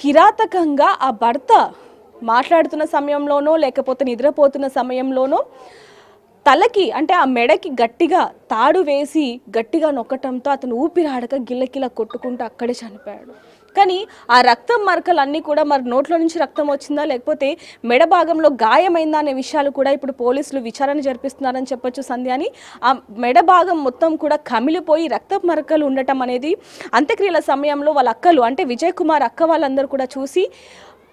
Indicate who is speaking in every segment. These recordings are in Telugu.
Speaker 1: కిరాతకంగా ఆ భర్త మాట్లాడుతున్న సమయంలోనో లేకపోతే నిద్రపోతున్న సమయంలోనో తలకి అంటే ఆ మెడకి గట్టిగా తాడు వేసి గట్టిగా నొక్కటంతో అతను ఊపిరాడక గిల్లకిలా కొట్టుకుంటూ అక్కడే చనిపోయాడు. కానీ ఆ రక్తం మరకలన్నీ కూడా మరి నోట్లో నుంచి రక్తం వచ్చిందా లేకపోతే మెడ భాగంలో గాయమైందా అనే విషయాలు కూడా ఇప్పుడు పోలీసులు విచారణ జరిపిస్తున్నారని చెప్పొచ్చు సంధ్యాని. ఆ మెడ భాగం మొత్తం కూడా కమిలిపోయి రక్త మరకలు ఉండటం అనేది అంత్యక్రియల సమయంలో వాళ్ళ అక్కలు అంటే విజయ్ కుమార్ అక్క వాళ్ళందరూ కూడా చూసి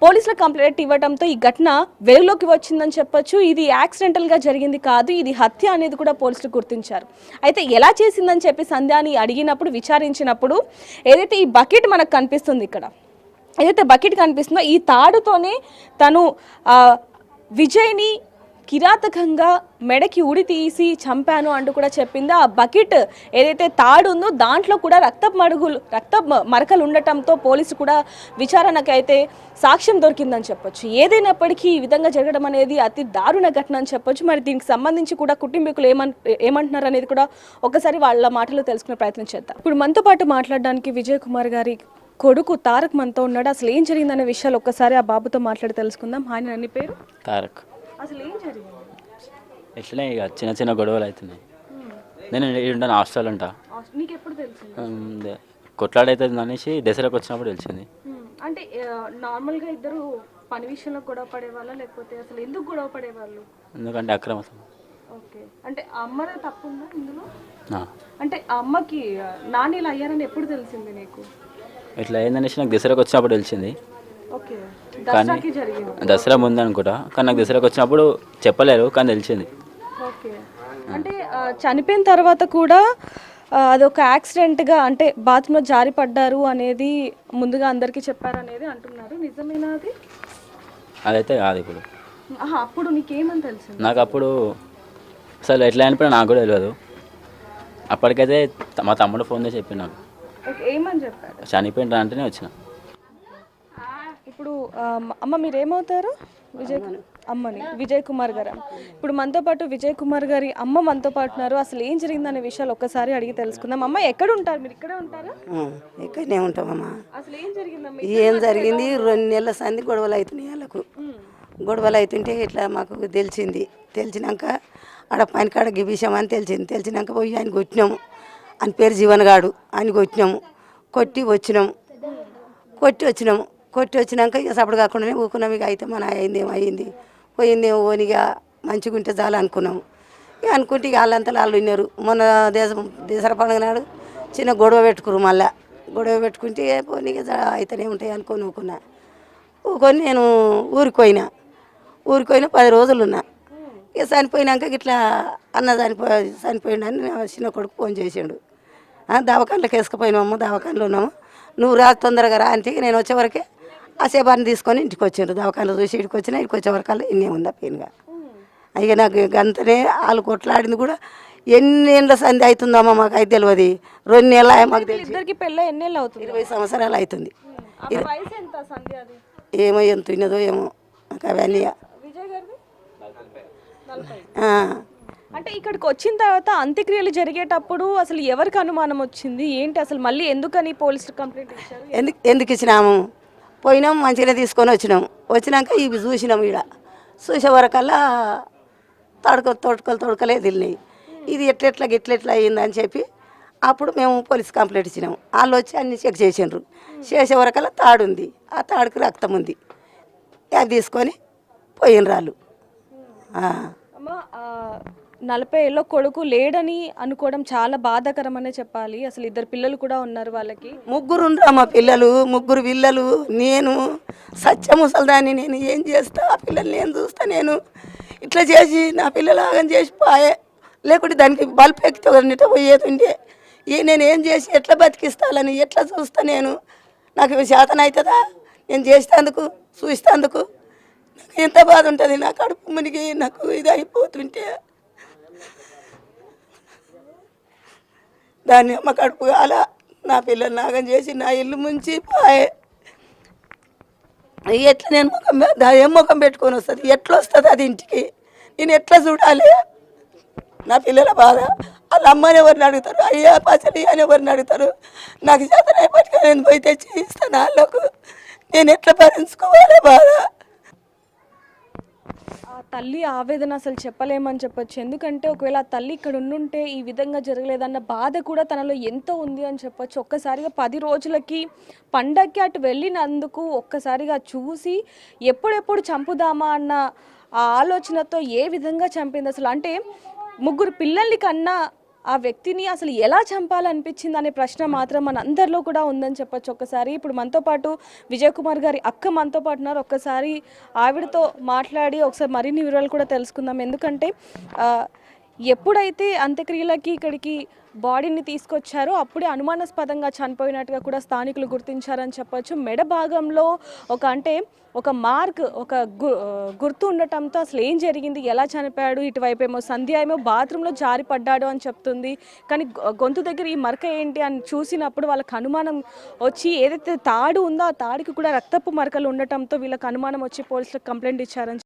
Speaker 1: పోలీసుల కంప్లైంట్ ఇవ్వడంతో ఈ ఘటన వెలుగులోకి వచ్చిందని చెప్పొచ్చు. ఇది యాక్సిడెంటల్గా జరిగింది కాదు, ఇది హత్య అనేది కూడా పోలీసులు గుర్తించారు. అయితే ఎలా చేసిందని చెప్పి సంధ్యాని అడిగినప్పుడు విచారించినప్పుడు ఏదైతే ఈ బకెట్ మనకు కనిపిస్తుంది ఇక్కడ ఏదైతే బకెట్ కనిపిస్తుందో ఈ తాడుతోనే తను విజయ్ని కిరాతకంగా మెడకి ఉడి తీసి చంపాను అంటూ కూడా చెప్పింది. ఆ బకెట్ ఏదైతే తాడు ఉందో దాంట్లో కూడా రక్త మరకలు ఉండటంతో పోలీసు కూడా విచారణకు అయితే సాక్ష్యం దొరికిందని చెప్పొచ్చు. ఏదైనప్పటికీ ఈ విధంగా జరగడం అనేది అతి దారుణ ఘటన అని చెప్పొచ్చు. మరి దీనికి సంబంధించి కూడా కుటుంబీకులు ఏమంటున్నారు అనేది కూడా ఒకసారి వాళ్ళ మాటలు తెలుసుకునే ప్రయత్నం చేద్దాం. ఇప్పుడు మనతో పాటు మాట్లాడడానికి విజయ్ కుమార్ గారి కొడుకు తారక్ మనతో ఉన్నాడు. అసలు ఏం జరిగిందనే విషయాలు ఒక్కసారి ఆ బాబుతో మాట్లాడి తెలుసుకుందాం. ఆయన అన్ని పేరు
Speaker 2: తారక్.
Speaker 1: అసలు ఏం జరిగింది?
Speaker 2: ఎట్లనే ఇక చిన్న చిన్న గొడవలు అవుతున్నాయి. నేను ఉంటాను హాస్టల్ ఉంటా.
Speaker 1: నీకు ఎప్పుడు తెలిసింది?
Speaker 2: కొట్లాడైతుంది అనేసి దసరాకు వచ్చినప్పుడు తెలిసింది.
Speaker 1: అంటే నార్మల్గా ఇద్దరు పని విషయంలో గొడవ పడేవాళ్ళ లేకపోతే అసలు ఎందుకు గొడవ పడేవాళ్ళు?
Speaker 2: ఎందుకంటే అక్రమ.
Speaker 1: ఓకే, అంటే అమ్మదే తప్పుందా ఇందులో? అంటే అమ్మకి నాన్నీళ్ళు అయ్యారని ఎప్పుడు తెలిసింది నీకు?
Speaker 2: ఇట్లా అయిందనేసి నాకు దసరాకు వచ్చినప్పుడు తెలిసింది.
Speaker 1: ఓకే,
Speaker 2: కానీ దసరా ముందు అనుకుంటా, కానీ నాకు దసరాకు వచ్చినప్పుడు చెప్పలేరు, కానీ తెలిసింది.
Speaker 1: ఓకే, అంటే చనిపోయిన తర్వాత కూడా అదొక యాక్సిడెంట్గా అంటే బాత్రూంలో జారి పడ్డారు అనేది ముందుగా అందరికీ చెప్పారు అనేది అంటున్నారు. నిజమేనా అది?
Speaker 2: అదైతే కాదు. ఇప్పుడు
Speaker 1: అప్పుడు నీకేమని తెలిసింది?
Speaker 2: నాకు అప్పుడు అసలు ఎట్లా అనిపోయినా నాకు కూడా తెలియదు. అప్పటికైతే మా తమ్ముడు ఫోన్ చేసి చెప్పి నాకు
Speaker 1: ఏమని చెప్పారు?
Speaker 2: చనిపోయిన అంటేనే వచ్చిన.
Speaker 1: ఇప్పుడు అమ్మ మీరేమవుతారు? అమ్మని విజయ్ కుమార్ గారు. ఇప్పుడు మనతో పాటు విజయ్ కుమార్ గారి అమ్మ మనతో పాటు ఉన్నారు. అసలు ఏం జరిగిందనే విషయాలు ఒక్కసారి అడిగి తెలుసుకుందాం. అమ్మ ఎక్కడ ఉంటారు మీరు? ఇక్కడే ఉంటారా?
Speaker 3: ఇక్కడనే ఉంటామమ్మా.
Speaker 1: అసలు ఏం జరిగిందమ్మా?
Speaker 3: ఏం జరిగింది? 2 నెలల సంది గొడవలు అవుతున్నాయి. వాళ్ళకు గొడవలు అవుతుంటే ఇట్లా మాకు తెలిసినాక ఆడ పని కాడ గిబిషం అని తెలిసినాక పోయి ఆయన కొట్టినాము. ఆయన పేరు జీవన్ గాడు. ఆయన కొట్టినాము. కొట్టి వచ్చినాక ఇక సప్పుడు కాకుండానే ఊకున్నాం. ఇక అయితే మన అయింది పోయిందేమో ఓనిగా మంచిగా ఉంటే చాలు అనుకున్నాము. ఇక అనుకుంటే ఇక వాళ్ళంతా వాళ్ళు విన్నారు. మొన్న దసరా పండుగ నాడు చిన్న గొడవ పెట్టుకురు. మళ్ళా గొడవ పెట్టుకుంటే పోనీగా అయితేనే ఉంటాయి అనుకొని ఊకొని నేను ఊరికి పోయినా 10 రోజులు ఉన్నా. ఇక చనిపోయినాక ఇట్లా అన్న చనిపోయిండని నా చిన్న కొడుకు ఫోన్ చేసాడు. దవాఖానలోకి వేసుకుపోయినాము, దవాఖానలో ఉన్నాము, నువ్వు రా తొందరగా రా అంటే నేను వచ్చేవరకే ఆ సేబాన్ని తీసుకొని ఇంటికి వచ్చిండ్రు. దవాఖానలో చూసి ఇంటికి వచ్చినా ఇంటికి వచ్చేవరకల్లా ఇన్నే ఉందా పెయిన్గా. ఇక నాకు గంతనే వాళ్ళు కొట్లాడింది కూడా ఎన్ని ఏళ్ళ సంధి అవుతుందమ్మా మాకు అయితే తెలియదు. 2 నెలలు మాకు తెలిసి 20 సంవత్సరాలు అవుతుంది. ఏమో ఎంత ఉన్నదో ఏమో నాకు అవన్నీ.
Speaker 1: అంటే ఇక్కడికి వచ్చిన తర్వాత అంత్యక్రియలు జరిగేటప్పుడు అసలు ఎవరికి అనుమానం వచ్చింది ఏంటి? అసలు మళ్ళీ ఎందుకని పోలీసులు కంప్లైంట్ ఇచ్చారు?
Speaker 3: ఎందుకు ఇచ్చినాము? పోయినాం, మంచిగా తీసుకొని వచ్చినాక ఇవి చూసినాము. ఇక్కడ చూసే వరకల్లా తొడకలే తిరిగినాయి. ఇది ఎట్లెట్లా అయ్యిందని చెప్పి అప్పుడు మేము పోలీస్ కంప్లైంట్ ఇచ్చినాము. వాళ్ళు వచ్చి అన్ని చెక్ చేసిండ్రు. చేసే వరకల్లా తాడు ఉంది, ఆ తాడుకి రక్తం ఉంది. అది తీసుకొని పోయినరు వాళ్ళు.
Speaker 1: 40 ఏళ్ళ కొడుకు లేడని అనుకోవడం చాలా బాధాకరమనే చెప్పాలి. అసలు 2 పిల్లలు కూడా ఉన్నారు వాళ్ళకి.
Speaker 3: 3 ఉండరా మా పిల్లలు, 3 పిల్లలు. నేను సత్య ముసలిదాన్ని, నేను ఏం చేస్తా? ఆ పిల్లల్ని నేను చూస్తా. నేను ఇట్లా చేసి నా పిల్లలు ఆగం చేసి పోయే, లేకుంటే దానికి బల్బ్ ఎక్కితే పోయేతుండే. నేను ఏం చేసి ఎట్లా బతికిస్తాలని ఎట్లా చూస్తా? నాకు శాతం అవుతుందా నేను చేసేందుకు, చూసేందుకు? నాకు ఎంత బాధ ఉంటుంది. నా కడుపు మునిగి నాకు ఇది అయిపోతుంటే దాన్ని అమ్మ కడుపు కాల నా పిల్లలు నాగం చేసి నా ఇల్లు ముంచి పోయే. ఎట్లా నేను ఏం ముఖం పెట్టుకొని వస్తుంది? ఎట్లా వస్తుంది అది ఇంటికి? నేను ఎట్లా చూడాలి? నా పిల్లల బాధ. వాళ్ళ అమ్మని ఎవరిని అడుగుతారు? అయ్యా పచ్చడి అని ఎవరిని అడుగుతారు? నాకు చేతనైపటిగా నేను పోయి తెచ్చి ఇస్తాను వాళ్ళకు. నేను ఎట్లా భరించుకోవాలి బాధ.
Speaker 1: ఆ తల్లి ఆవేదన అసలు చెప్పలేమని చెప్పొచ్చు. ఎందుకంటే ఒకవేళ ఆ తల్లి ఇక్కడ ఉండుంటే ఈ విధంగా జరగలేదన్న బాధ కూడా తనలో ఎంతో ఉంది అని చెప్పొచ్చు. ఒక్కసారిగా 10 రోజులకి పండగకి అటు వెళ్ళినందుకు ఒక్కసారిగా చూసి ఎప్పుడెప్పుడు చంపుదామా అన్న ఆ ఆలోచనతో ఏ విధంగా చంపింది అసలు. అంటే 3 పిల్లల్ని కన్నా ఆ వ్యక్తిని అసలు ఎలా చంపాలనిపించింది అనే ప్రశ్న మాత్రం మన అందరిలో కూడా ఉందని చెప్పొచ్చు. ఒక్కసారి ఇప్పుడు మనతో పాటు విజయ్ కుమార్ గారి అక్క మనతో పాటు ఉన్నారు. ఒక్కసారి ఆవిడతో మాట్లాడి ఒకసారి మరిన్ని వివరాలు కూడా తెలుసుకుందాం. ఎందుకంటే ఎప్పుడైతే అంత్యక్రియలకి ఇక్కడికి బాడీని తీసుకొచ్చారో అప్పుడే అనుమానాస్పదంగా చనిపోయినట్టుగా కూడా స్థానికులు గుర్తించారని చెప్పొచ్చు. మెడ భాగంలో ఒక మార్క్, ఒక గుర్తు ఉండటంతో అసలు ఏం జరిగింది, ఎలా చనిపోయాడు, ఇటువైపు ఏమో సంధ్య ఏమో బాత్రూంలో జారి పడ్డాడు అని చెప్తుంది. కానీ గొంతు దగ్గర ఈ మరక ఏంటి అని చూసినప్పుడు వాళ్ళకి అనుమానం వచ్చి ఏదైతే తాడు ఉందో ఆ తాడికి కూడా రక్తపు మరకలు ఉండటంతో వీళ్ళకి అనుమానం వచ్చి పోలీసులకు కంప్లైంట్ ఇచ్చారని